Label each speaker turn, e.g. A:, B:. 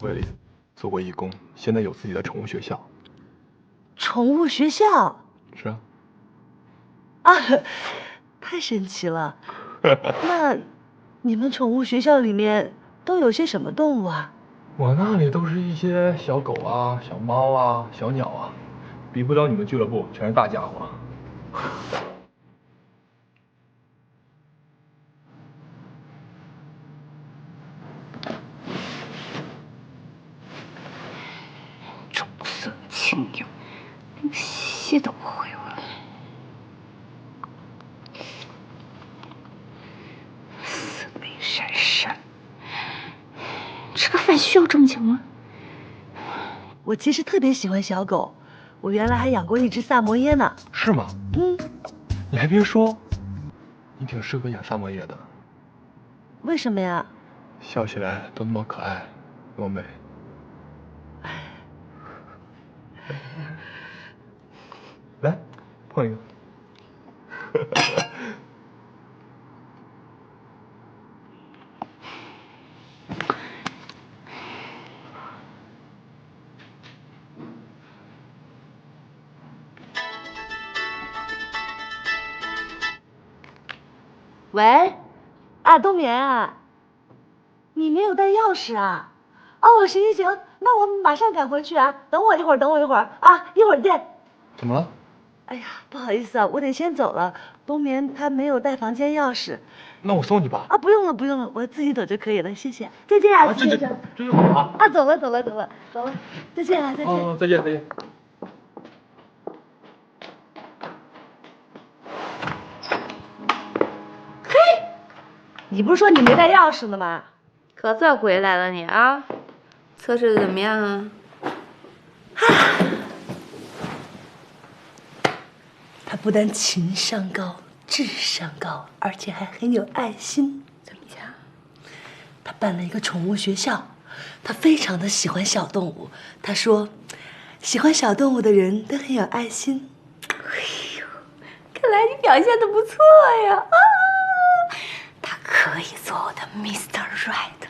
A: 威利做过義工，現在有自己的寵物學校。
B: 寵物學校？
A: 是啊。
B: 啊，太神奇了。那你們寵物學校裡面都有些什麼動物啊？
A: 我那裡都是一些小狗啊、小貓啊、小鳥啊，比不了你們俱樂部，全是大家伙。
C: 重色輕友，连鞋都不會了。四眉閃閃，吃個飯需要這麼久嗎？
B: 我其實特別喜歡小狗，我原來還養過一隻薩摩耶呢。
A: 是嗎？
B: 嗯。
A: 你還別說，你挺適合演薩摩耶的。
B: 為什麼呀？
A: 笑起來都那麼可愛，那麼美。來，碰一個。
B: 喂，啊，冬眠啊，你沒有帶鑰匙啊？哦，行行行，那我馬上趕回去啊，等我一會兒啊，一會兒見。
A: 怎麼了？
B: 哎呀，不好意思啊，我得先走了。冬眠他沒有帶房間鑰匙。
A: 那我送你吧。
B: 啊，不用了，我自己走就可以了，謝謝。再見啊，先生。
A: 这就好了。
B: 啊，走了，再見啊，再見。
A: 哦，再見。
B: 嘿，你不是說你沒帶鑰匙呢嗎？
C: 可算回來了你啊！測試的怎麼樣啊？
B: 他不但情商高、智商高，而且還很有愛心。
C: 怎麼講？
B: 他辦了一個寵物學校，他非常的喜歡小動物。他說，喜歡小動物的人都很有愛心。
C: 哎呦，看來你表現的不錯呀！啊，他可以做我的 Mr. Right。